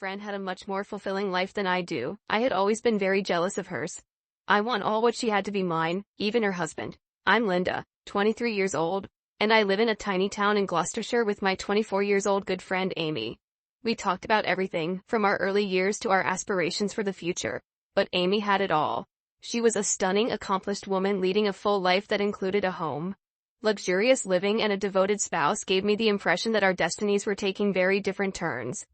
friend had a much more fulfilling life than I do. I had always been very jealous of hers. I want all what she had to be mine, even her husband. I'm Linda, 23 years old, and I live in a tiny town in Gloucestershire with my 24 years old good friend Amy. We talked about everything, from our early years to our aspirations for the future. But Amy had it all. She was a stunning, accomplished woman leading a full life that included a home, luxurious living, and a devoted spouse. Gave me the impression that our destinies were taking very different turns.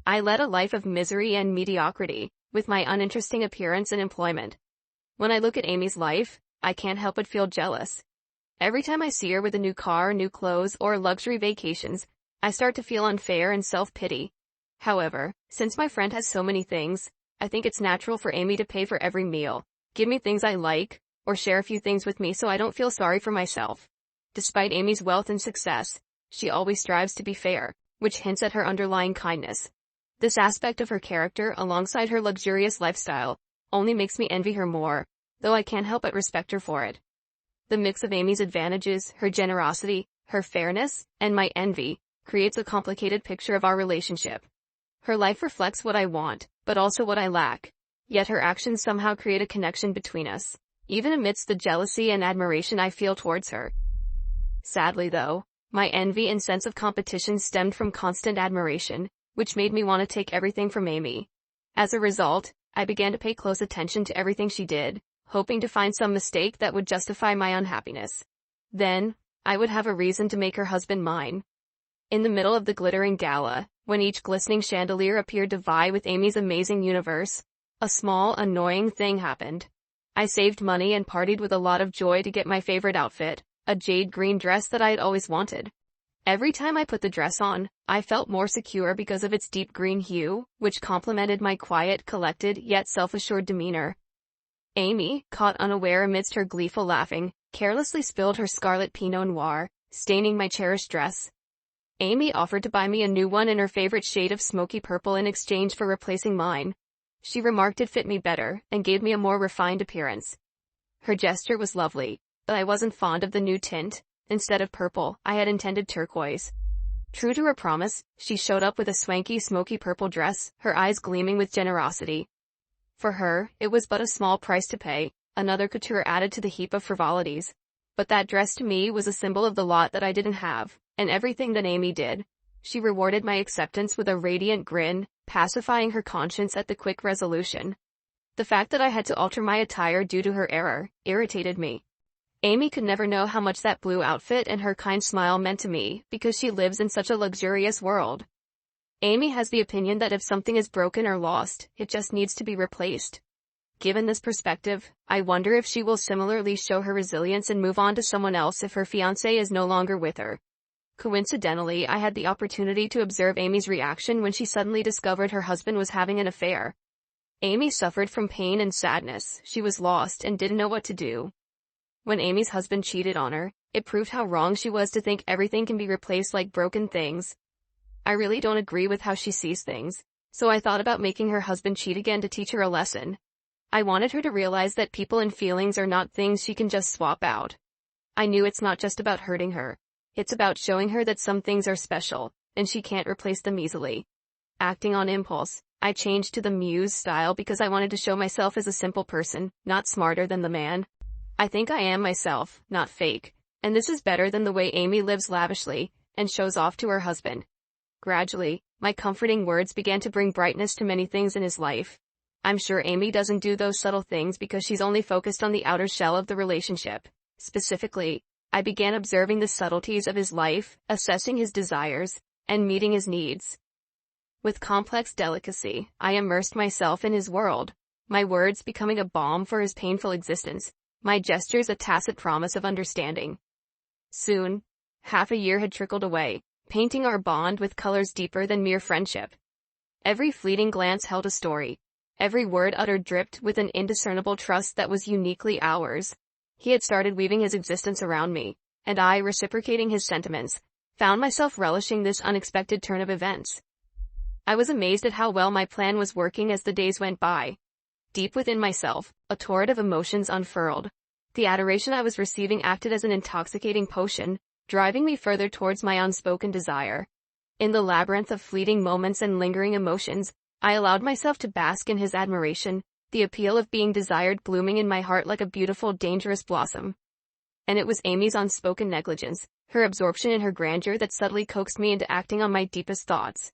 I led a life of misery and mediocrity, with my uninteresting appearance and employment. When I look at Amy's life, I can't help but feel jealous. Every time I see her with a new car, new clothes, or luxury vacations, I start to feel unfair and self-pity. However, since my friend has so many things, I think it's natural for Amy to pay for every meal, give me things I like, or share a few things with me so I don't feel sorry for myself. Despite Amy's wealth and success, she always strives to be fair, which hints at her underlying kindness. This aspect of her character, alongside her luxurious lifestyle, only makes me envy her more, though I can't help but respect her for it. The mix of Amy's advantages, her generosity, her fairness, and my envy, creates a complicated picture of our relationship. Her life reflects what I want, but also what I lack. Yet her actions somehow create a connection between us, even amidst the jealousy and admiration I feel towards her. Sadly though, my envy and sense of competition stemmed from constant admiration, which made me want to take everything from Amy. As a result, I began to pay close attention to everything she did, hoping to find some mistake that would justify my unhappiness. Then, I would have a reason to make her husband mine. In the middle of the glittering gala, when each glistening chandelier appeared to vie with Amy's amazing universe, a small, annoying thing happened. I saved money and partied with a lot of joy to get my favorite outfit, a jade green dress that I had always wanted. Every time I put the dress on, I felt more secure because of its deep green hue, which complemented my quiet, collected, yet self-assured demeanor. Amy, caught unaware amidst her gleeful laughing, carelessly spilled her scarlet Pinot Noir, staining my cherished dress. Amy offered to buy me a new one in her favorite shade of smoky purple in exchange for replacing mine. She remarked it fit me better, and gave me a more refined appearance. Her gesture was lovely, but I wasn't fond of the new tint. Instead of purple, I had intended turquoise. True to her promise, she showed up with a swanky smoky purple dress, her eyes gleaming with generosity. For her, it was but a small price to pay, another couture added to the heap of frivolities. But that dress to me was a symbol of the lot that I didn't have, and everything that Amy did. She rewarded my acceptance with a radiant grin, pacifying her conscience at the quick resolution. The fact that I had to alter my attire due to her error irritated me. Amy could never know how much that blue outfit and her kind smile meant to me, because she lives in such a luxurious world. Amy has the opinion that if something is broken or lost, it just needs to be replaced. Given this perspective, I wonder if she will similarly show her resilience and move on to someone else if her fiancé is no longer with her. Coincidentally, I had the opportunity to observe Amy's reaction when she suddenly discovered her husband was having an affair. Amy suffered from pain and sadness. She was lost and didn't know what to do. When Amy's husband cheated on her, it proved how wrong she was to think everything can be replaced like broken things. I really don't agree with how she sees things, so I thought about making her husband cheat again to teach her a lesson. I wanted her to realize that people and feelings are not things she can just swap out. I knew it's not just about hurting her. It's about showing her that some things are special, and she can't replace them easily. Acting on impulse, I changed to the Muse style because I wanted to show myself as a simple person, not smarter than the man. I think I am myself, not fake, and this is better than the way Amy lives lavishly and shows off to her husband. Gradually, my comforting words began to bring brightness to many things in his life. I'm sure Amy doesn't do those subtle things because she's only focused on the outer shell of the relationship. Specifically, I began observing the subtleties of his life, assessing his desires, and meeting his needs. With complex delicacy, I immersed myself in his world, my words becoming a balm for his painful existence, my gestures a tacit promise of understanding. Soon, half a year had trickled away, painting our bond with colors deeper than mere friendship. Every fleeting glance held a story. Every word uttered dripped with an indiscernible trust that was uniquely ours. He had started weaving his existence around me, and I, reciprocating his sentiments, found myself relishing this unexpected turn of events. I was amazed at how well my plan was working as the days went by. Deep within myself, a torrent of emotions unfurled. The adoration I was receiving acted as an intoxicating potion, driving me further towards my unspoken desire. In the labyrinth of fleeting moments and lingering emotions, I allowed myself to bask in his admiration, the appeal of being desired blooming in my heart like a beautiful, dangerous blossom. And it was Amy's unspoken negligence, her absorption in her grandeur that subtly coaxed me into acting on my deepest thoughts.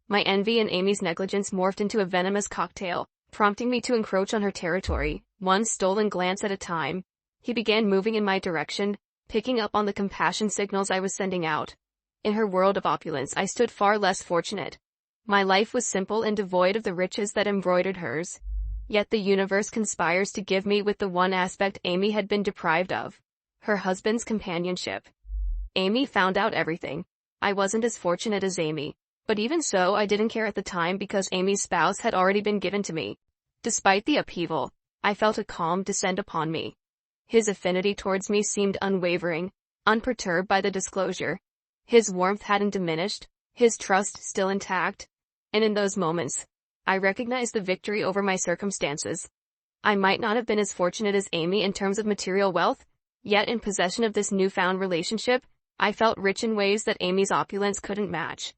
My envy and Amy's negligence morphed into a venomous cocktail, prompting me to encroach on her territory, one stolen glance at a time. He began moving in my direction, picking up on the compassion signals I was sending out. In her world of opulence, I stood far less fortunate. My life was simple and devoid of the riches that embroidered hers. Yet the universe conspires to give me with the one aspect Amy had been deprived of: her husband's companionship. Amy found out everything. I wasn't as fortunate as Amy. But even so, I didn't care at the time because Amy's spouse had already been given to me. Despite the upheaval, I felt a calm descend upon me. His affinity towards me seemed unwavering, unperturbed by the disclosure. His warmth hadn't diminished, his trust still intact. And in those moments, I recognized the victory over my circumstances. I might not have been as fortunate as Amy in terms of material wealth, yet in possession of this newfound relationship, I felt rich in ways that Amy's opulence couldn't match.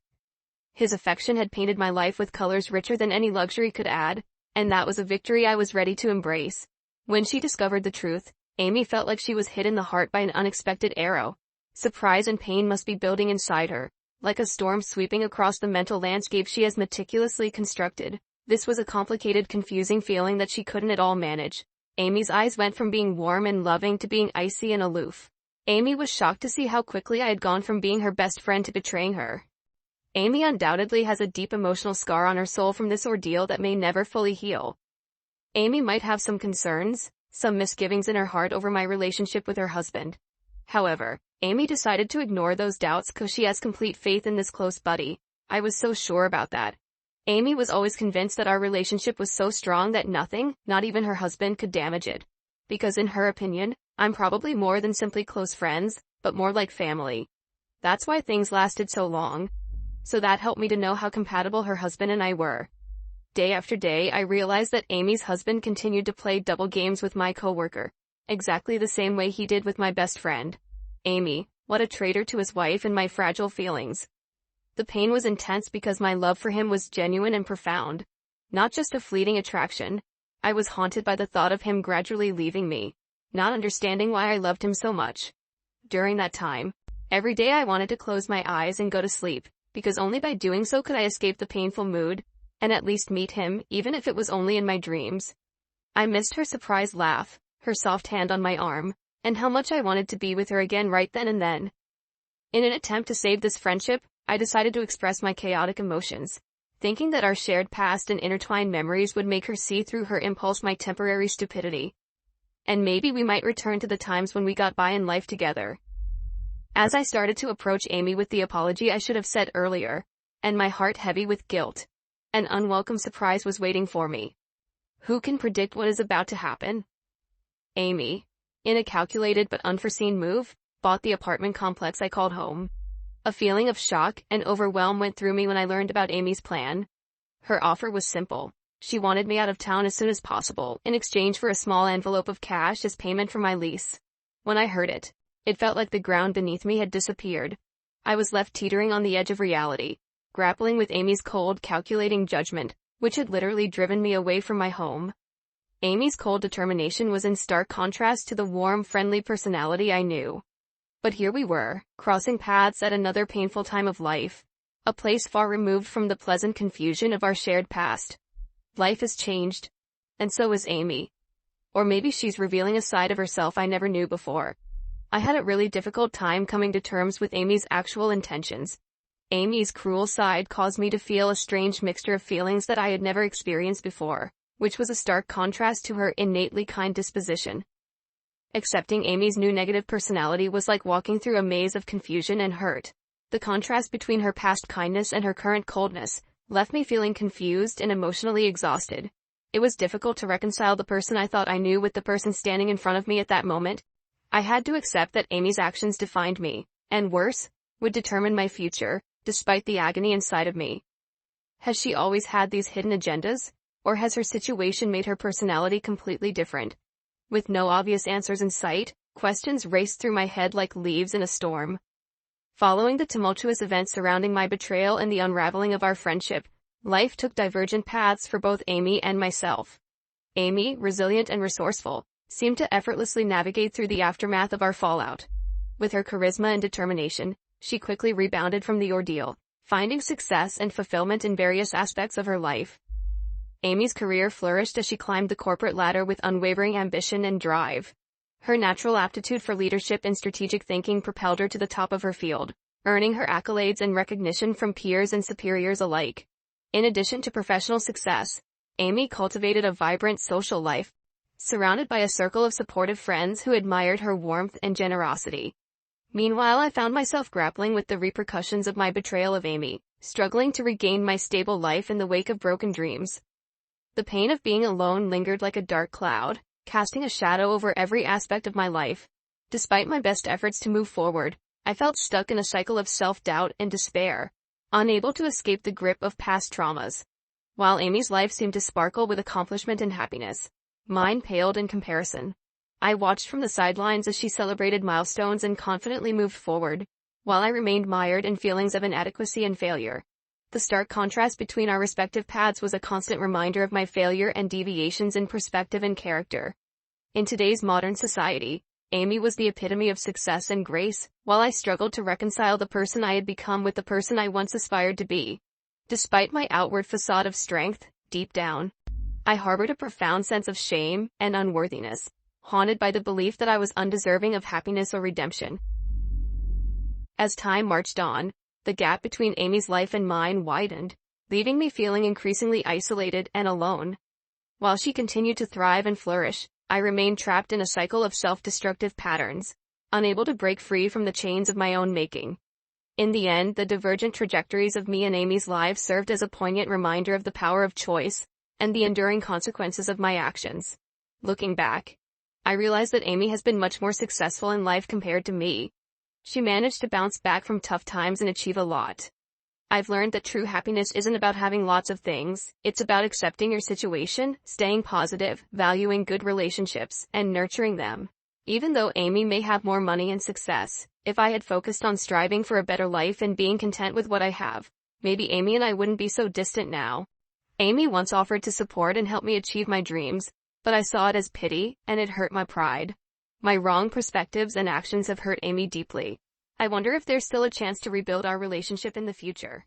His affection had painted my life with colors richer than any luxury could add, and that was a victory I was ready to embrace. When she discovered the truth, Amy felt like she was hit in the heart by an unexpected arrow. Surprise and pain must be building inside her, like a storm sweeping across the mental landscape she has meticulously constructed. This was a complicated, confusing feeling that she couldn't at all manage. Amy's eyes went from being warm and loving to being icy and aloof. Amy was shocked to see how quickly I had gone from being her best friend to betraying her. Amy undoubtedly has a deep emotional scar on her soul from this ordeal that may never fully heal. Amy might have some concerns, some misgivings in her heart over my relationship with her husband. However, Amy decided to ignore those doubts because she has complete faith in this close buddy. I was so sure about that. Amy was always convinced that our relationship was so strong that nothing, not even her husband, could damage it. Because in her opinion, I'm probably more than simply close friends, but more like family. That's why things lasted so long. So that helped me to know how compatible her husband and I were. Day after day, I realized that Amy's husband continued to play double games with my coworker, exactly the same way he did with my best friend. Amy, what a traitor to his wife and my fragile feelings. The pain was intense because my love for him was genuine and profound, not just a fleeting attraction. I was haunted by the thought of him gradually leaving me, not understanding why I loved him so much. During that time, every day I wanted to close my eyes and go to sleep, because only by doing so could I escape the painful mood, and at least meet him, even if it was only in my dreams. I missed her surprised laugh, her soft hand on my arm, and how much I wanted to be with her again right then and then. In an attempt to save this friendship, I decided to express my chaotic emotions, thinking that our shared past and intertwined memories would make her see through her impulse my temporary stupidity. And maybe we might return to the times when we got by in life together. As I started to approach Amy with the apology I should have said earlier, and my heart heavy with guilt, an unwelcome surprise was waiting for me. Who can predict what is about to happen? Amy, in a calculated but unforeseen move, bought the apartment complex I called home. A feeling of shock and overwhelm went through me when I learned about Amy's plan. Her offer was simple. She wanted me out of town as soon as possible, in exchange for a small envelope of cash as payment for my lease. When I heard it, it felt like the ground beneath me had disappeared. I was left teetering on the edge of reality, grappling with Amy's cold, calculating judgment, which had literally driven me away from my home. Amy's cold determination was in stark contrast to the warm, friendly personality I knew. But here we were, crossing paths at another painful time of life, a place far removed from the pleasant confusion of our shared past. Life has changed, and so is Amy. Or maybe she's revealing a side of herself I never knew before. I had a really difficult time coming to terms with Amy's actual intentions. Amy's cruel side caused me to feel a strange mixture of feelings that I had never experienced before, which was a stark contrast to her innately kind disposition. Accepting Amy's new negative personality was like walking through a maze of confusion and hurt. The contrast between her past kindness and her current coldness left me feeling confused and emotionally exhausted. It was difficult to reconcile the person I thought I knew with the person standing in front of me at that moment. I had to accept that Amy's actions defined me, and worse, would determine my future, despite the agony inside of me. Has she always had these hidden agendas, or has her situation made her personality completely different? With no obvious answers in sight, questions raced through my head like leaves in a storm. Following the tumultuous events surrounding my betrayal and the unraveling of our friendship, Life took divergent paths for both Amy and myself. Amy, resilient and resourceful, seemed to effortlessly navigate through the aftermath of our fallout. With her charisma and determination, she quickly rebounded from the ordeal, finding success and fulfillment in various aspects of her life. Amy's career flourished as she climbed the corporate ladder with unwavering ambition and drive. Her natural aptitude for leadership and strategic thinking propelled her to the top of her field, earning her accolades and recognition from peers and superiors alike. In addition to professional success, Amy cultivated a vibrant social life, surrounded by a circle of supportive friends who admired her warmth and generosity. Meanwhile, I found myself grappling with the repercussions of my betrayal of Amy, struggling to regain my stable life in the wake of broken dreams. The pain of being alone lingered like a dark cloud, casting a shadow over every aspect of my life. Despite my best efforts to move forward, I felt stuck in a cycle of self-doubt and despair, unable to escape the grip of past traumas. While Amy's life seemed to sparkle with accomplishment and happiness, mine paled in comparison. I watched from the sidelines as she celebrated milestones and confidently moved forward, while I remained mired in feelings of inadequacy and failure. The stark contrast between our respective paths was a constant reminder of my failure and deviations in perspective and character. In today's modern society, Amy was the epitome of success and grace, while I struggled to reconcile the person I had become with the person I once aspired to be. Despite my outward facade of strength, deep down, I harbored a profound sense of shame and unworthiness, haunted by the belief that I was undeserving of happiness or redemption. As time marched on, the gap between Amy's life and mine widened, leaving me feeling increasingly isolated and alone. While she continued to thrive and flourish, I remained trapped in a cycle of self-destructive patterns, unable to break free from the chains of my own making. In the end, the divergent trajectories of me and Amy's lives served as a poignant reminder of the power of choice and the enduring consequences of my actions. Looking back, I realized that Amy has been much more successful in life compared to me. She managed to bounce back from tough times and achieve a lot. I've learned that true happiness isn't about having lots of things, it's about accepting your situation, staying positive, valuing good relationships, and nurturing them. Even though Amy may have more money and success, if I had focused on striving for a better life and being content with what I have, maybe Amy and I wouldn't be so distant now. Amy once offered to support and help me achieve my dreams, but I saw it as pity, and it hurt my pride. My wrong perspectives and actions have hurt Amy deeply. I wonder if there's still a chance to rebuild our relationship in the future.